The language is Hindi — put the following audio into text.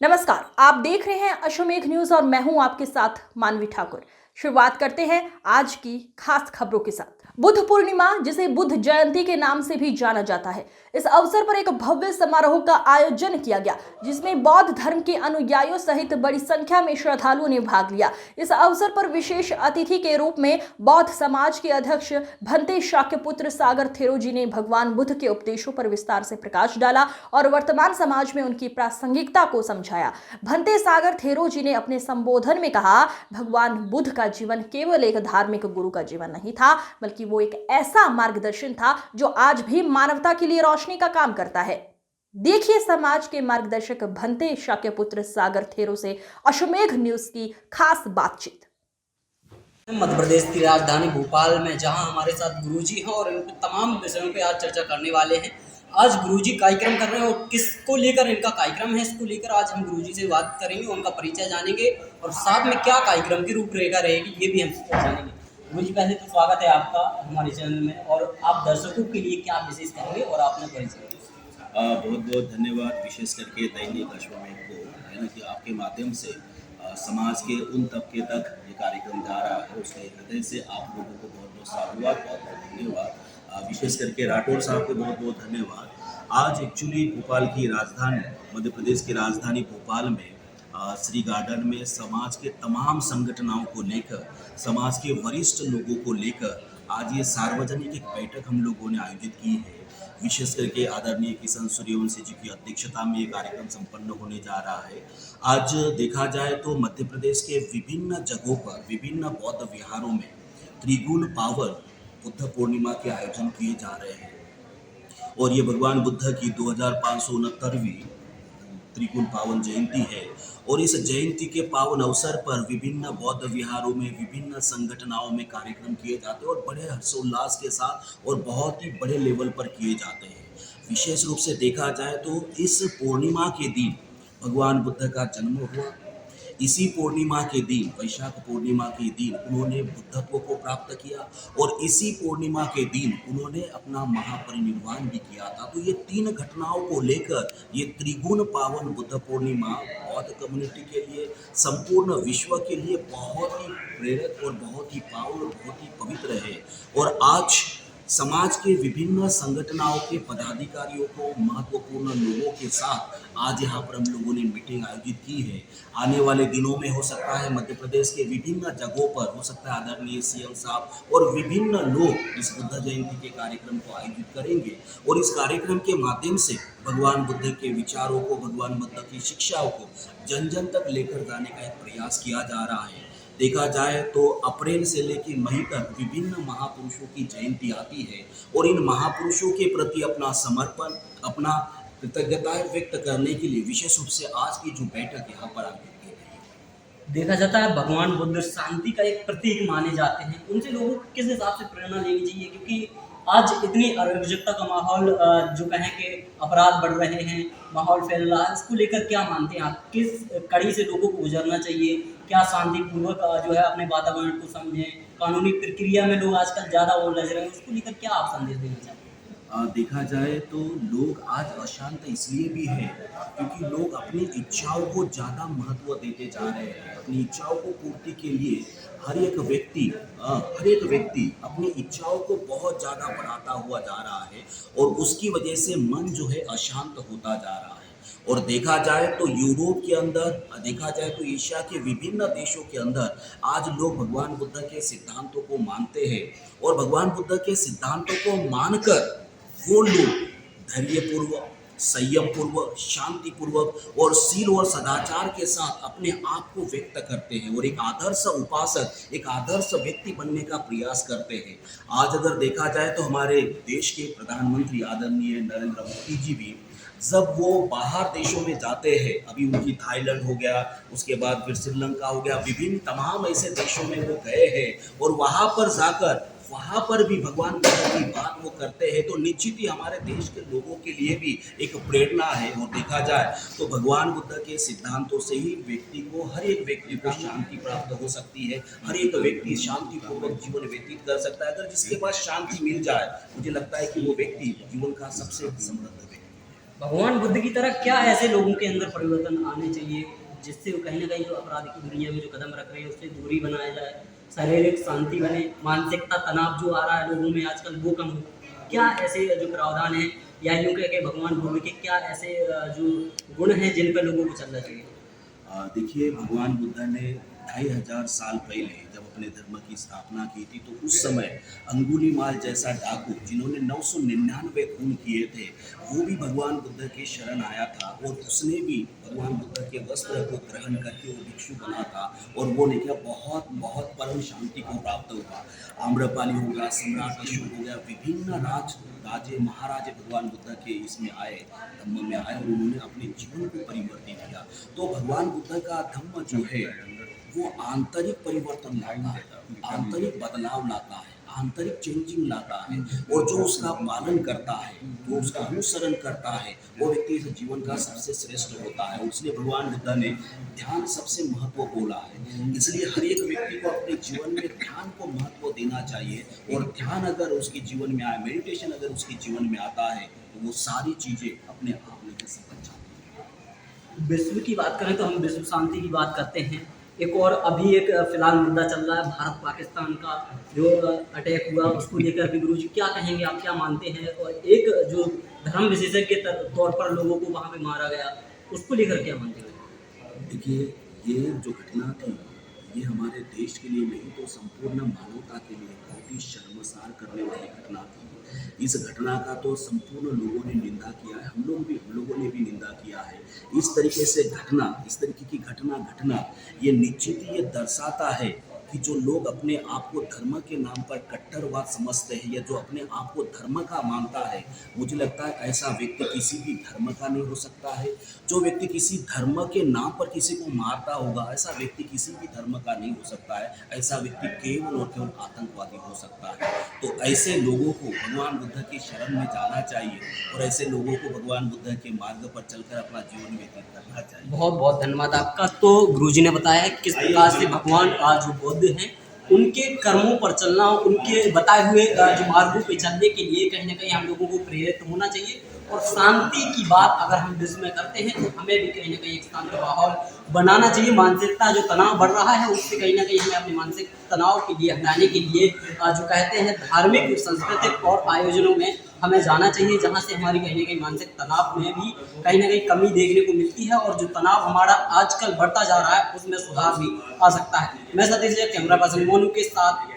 नमस्कार, आप देख रहे हैं अश्वमेघ न्यूज और मैं हूं आपके साथ मानवी ठाकुर। शुरुआत करते हैं आज की खास खबरों के साथ। बुद्ध पूर्णिमा, जिसे बुद्ध जयंती के नाम से भी जाना जाता है, इस अवसर पर एक भव्य समारोह का आयोजन किया गया, जिसमें बौद्ध धर्म के अनुयायियों सहित बड़ी संख्या में श्रद्धालुओं ने भाग लिया। इस अवसर पर विशेष अतिथि के रूप में बौद्ध समाज के अध्यक्ष भंते शाक्यपुत्र सागर थेरो जी ने भगवान बुद्ध के उपदेशों पर विस्तार से प्रकाश डाला और वर्तमान समाज में उनकी प्रासंगिकता को समझाया। भंते सागर थेरो जी ने अपने संबोधन में कहा, भगवान बुद्ध का जीवन केवल एक धार्मिक गुरु का जीवन नहीं था, बल्कि वो एक ऐसा मार्गदर्शन था जो आज भी मानवता के लिए रोशनी का काम करता है। देखिए समाज के मार्गदर्शक भंते शाक्यपुत्र सागर थेरो से अश्वमेघ न्यूज की खास बातचीत। मध्य प्रदेश की राजधानी भोपाल में जहां हमारे साथ गुरुजी हैं और इन तमाम विषयों पे आज चर्चा करने वाले हैं। आज गुरुजी कार्यक्रम कर रहे हैं और किसको लेकर इनका कार्यक्रम है, इसको लेकर आज हम गुरुजी से बात करेंगे, उनका परिचय जानेंगे और साथ में क्या कार्यक्रम की रूपरेखा रहेगी ये भी हम जानेंगे। गुरुजी, पहले तो स्वागत है आपका हमारे चैनल में, और आप दर्शकों के लिए क्या विशेष करेंगे और आपने परिचय। बहुत बहुत धन्यवाद, विशेष करके दैनिक अश्वमेघ को, है ना, कि आपके माध्यम से समाज के उन तबके तक ये कार्यक्रम जा रहा है, उसके हृदय से आप लोगों को बहुत बहुत साधुवाद, बहुत बहुत धन्यवाद। विशेष करके राठौर साहब को बहुत बहुत धन्यवाद। आज एक्चुअली भोपाल की राजधानी, मध्य प्रदेश की राजधानी भोपाल में श्री गार्डन में समाज के तमाम संगठनों को लेकर, समाज के वरिष्ठ लोगों को लेकर आज ये सार्वजनिक एक बैठक हम लोगों ने आयोजित की है। विशेष करके आदरणीय किशन सूर्यवंशी जी की अध्यक्षता में ये कार्यक्रम संपन्न होने जा रहा है। आज देखा जाए तो मध्य प्रदेश के विभिन्न जगहों पर, विभिन्न बौद्ध विहारों में त्रिगुण पावन बुद्ध पूर्णिमा के आयोजन किए जा रहे हैं और ये भगवान बुद्ध की 2569वीं त्रिगुण पावन जयंती है। और इस जयंती के पावन अवसर पर विभिन्न बौद्ध विहारों में, विभिन्न संगठनों में कार्यक्रम किए जाते हैं और बड़े हर्षोल्लास के साथ और बहुत ही बड़े लेवल पर किए जाते हैं। विशेष रूप से देखा जाए तो इस पूर्णिमा के दिन भगवान बुद्ध का जन्म हुआ। इसी पूर्णिमा के दिन, वैशाख पूर्णिमा के दिन, उन्होंने बुद्धत्व को प्राप्त किया और इसी पूर्णिमा के दिन उन्होंने अपना महापरिनिर्वाण भी किया था। तो ये तीन घटनाओं को लेकर ये त्रिगुण पावन बुद्ध पूर्णिमा बौद्ध कम्युनिटी के लिए, संपूर्ण विश्व के लिए बहुत ही प्रेरक और बहुत ही पावन और बहुत ही पवित्र है। और आज समाज के विभिन्न संगठनों के पदाधिकारियों को, महत्वपूर्ण लोगों के साथ आज यहाँ पर हम लोगों ने मीटिंग आयोजित की है। आने वाले दिनों में हो सकता है मध्य प्रदेश के विभिन्न जगहों पर, हो सकता है आदरणीय सीएम साहब और विभिन्न लोग इस बुद्ध जयंती के कार्यक्रम को आयोजित करेंगे और इस कार्यक्रम के माध्यम से भगवान बुद्ध के विचारों को, भगवान बुद्ध की शिक्षाओं को जन जन तक लेकर जाने का एक प्रयास किया जा रहा है। देखा जाए तो अप्रैल से लेकर मई तक विभिन्न महापुरुषों की जयंती आती है और इन महापुरुषों के प्रति अपना समर्पण, अपना कृतज्ञताएं व्यक्त करने के लिए विशेष रूप से आज की जो बैठक यहाँ पर आयोजित की गई है। देखा जाता है भगवान बुद्ध शांति का एक प्रतीक माने जाते हैं, उनसे लोगों को किस हिसाब से प्रेरणा लेनी चाहिए, क्योंकि आज इतनी अराजकता का माहौल, जो कहें कि अपराध बढ़ रहे हैं, माहौल फैल रहा है, इसको लेकर क्या मानते हैं आप? किस कड़ी से लोगों को गुजरना चाहिए? क्या शांतिपूर्वक जो है अपने वातावरण को समझें? कानूनी प्रक्रिया में लोग आजकल ज़्यादा उलझ रहे हैं, उसको लेकर क्या आप संदेश देना चाहते हैं? देखा जाए तो लोग आज अशांत इसलिए भी है क्योंकि लोग अपनी इच्छाओं को ज़्यादा महत्व देते जा रहे हैं। अपनी इच्छाओं को पूर्ति के लिए हर एक व्यक्ति अपनी इच्छाओं को बहुत ज़्यादा बढ़ाता हुआ जा रहा है और उसकी वजह से मन जो है अशांत होता जा रहा है। और देखा जाए तो यूरोप के अंदर, देखा जाए तो एशिया के विभिन्न देशों के अंदर आज लोग भगवान बुद्ध के सिद्धांतों को मानते हैं और भगवान बुद्ध के सिद्धांतों को मानकर वो लोग धैर्यपूर्वक, संयम पूर्वक, शांति पूर्वक और शील और सदाचार के साथ अपने आप को व्यक्त करते हैं और एक आदर्श उपासक, एक आदर्श व्यक्ति बनने का प्रयास करते हैं। आज अगर देखा जाए तो हमारे देश के प्रधानमंत्री आदरणीय नरेंद्र मोदी जी भी जब वो बाहर देशों में जाते हैं, अभी उनकी थाईलैंड हो गया, उसके बाद फिर श्रीलंका हो गया, विभिन्न तमाम ऐसे देशों में वो गए हैं और वहाँ पर जाकर वहाँ पर भी भगवान बुद्ध की बात वो करते हैं, तो निश्चित ही हमारे देश के लोगों के लिए भी एक प्रेरणा है। और देखा जाए तो भगवान बुद्ध के सिद्धांतों से ही व्यक्ति को, हर एक व्यक्ति को शांति प्राप्त हो सकती है, हर एक व्यक्ति शांतिपूर्वक जीवन व्यतीत कर सकता है। अगर जिसके पास शांति मिल जाए, मुझे लगता है कि वो व्यक्ति जीवन का सबसे समृद्ध व्यक्ति। भगवान बुद्ध की तरह क्या ऐसे लोगों के अंदर परिवर्तन आने चाहिए जिससे वो कहीं ना कहीं जो अपराध की दुनिया में जो कदम रख रहे हैं उससे दूरी बनाया जाए, शारीरिक शांति बने, मानसिकता तनाव जो आ रहा है लोगों में आजकल वो कम हो। क्या ऐसे जो प्रावधान है या यूँ कह के भगवान बुद्ध के क्या ऐसे जो गुण हैं जिन पर लोगों को चलना चाहिए? देखिए, भगवान बुद्ध ने 2500 साल पहले जब अपने धर्म की स्थापना की थी, तो उस समय अंगुलीमाल जैसा डाकू जिन्होंने 999 खून किए थे, वो भी भगवान बुद्ध के शरण आया था और उसने भी भगवान बुद्ध के वस्त्र को ग्रहण करके वो भिक्षु बना था और वो ने क्या बहुत बहुत परम शांति को प्राप्त हुआ। आम्रपाली हो गया, सम्राट अशोक हो गया, विभिन्न राजे महाराजे भगवान बुद्ध के इसमें आए, धम्म में आए और उन्होंने अपने जीवन को परिवर्तित किया। तो भगवान बुद्ध का धम्म जो है वो आंतरिक परिवर्तन लाता है, आंतरिक बदलाव लाता है, आंतरिक चेंजिंग लाता है और जो उसका पालन करता है, जो उसका अनुसरण करता है, वो व्यक्ति इस जीवन का सबसे श्रेष्ठ होता है। इसलिए भगवान बुद्ध ने ध्यान सबसे महत्व बोला है। इसलिए हर एक व्यक्ति को अपने जीवन में ध्यान को महत्व देना चाहिए और ध्यान अगर उसके जीवन में आए, मेडिटेशन अगर उसके जीवन में आता है, तो वो सारी चीज़ें अपने आप में समझ जाती हैं। विश्व की बात करें तो हम विश्व शांति की बात करते हैं। एक और अभी एक फिलहाल मुद्दा चल रहा है भारत पाकिस्तान का जो अटैक हुआ, उसको लेकर भी गुरुजी क्या कहेंगे, आप क्या मानते हैं? और एक जो धर्म विशेषज्ञ के तौर पर लोगों को वहाँ पे मारा गया, उसको लेकर क्या मानते हैं? देखिए, ये जो घटना थी, ये हमारे देश के लिए नहीं तो संपूर्ण मानवता के लिए बहुत ही शर्मसार करने वाली घटना थी। इस घटना का तो संपूर्ण लोगों ने निंदा किया है, हम लोगों ने भी निंदा किया है। इस तरीके से घटना, इस तरीके की घटना ये निश्चित ही ये दर्शाता है कि जो लोग अपने आप को धर्म के नाम पर कट्टरवाद समझते हैं या जो अपने आप को धर्म का मानता है, मुझे लगता है ऐसा व्यक्ति किसी भी धर्म का नहीं हो सकता है। जो व्यक्ति किसी धर्म के नाम पर किसी को मारता होगा, ऐसा व्यक्ति किसी भी धर्म का नहीं हो सकता है। ऐसा व्यक्ति केवल और केवल आतंकवादी हो सकता है। तो ऐसे लोगों को भगवान बुद्ध की शरण में जाना चाहिए और ऐसे लोगों को भगवान बुद्ध के मार्ग पर चलकर अपना जीवन व्यतीत करना चाहिए। बहुत बहुत धन्यवाद आपका। तो गुरुजी ने बताया है किस प्रकार से भगवान जो बुद्ध हैं उनके कर्मों पर चलना, उनके बताए हुए जो मार्गों पे चलने के लिए कहीं ना कहीं हम लोगों को प्रेरित होना चाहिए। और शांति की बात अगर हम विश्व में करते हैं तो हमें भी कहीं ना कहीं एक शांत माहौल बनाना चाहिए। मानसिकता जो तनाव बढ़ रहा है उससे कहीं ना कहीं हमें अपने मानसिक तनाव के लिए हटाने के लिए जो कहते हैं धार्मिक सांस्कृतिक और आयोजनों में हमें जाना चाहिए, जहाँ से हमारी कहीं ना कहीं मानसिक तनाव में भी कहीं ना कहीं कमी देखने को मिलती है और जो तनाव हमारा आजकल बढ़ता जा रहा है उसमें सुधार भी आ सकता है। मैं सतीश, कैमरा पर्सन मोनू के साथ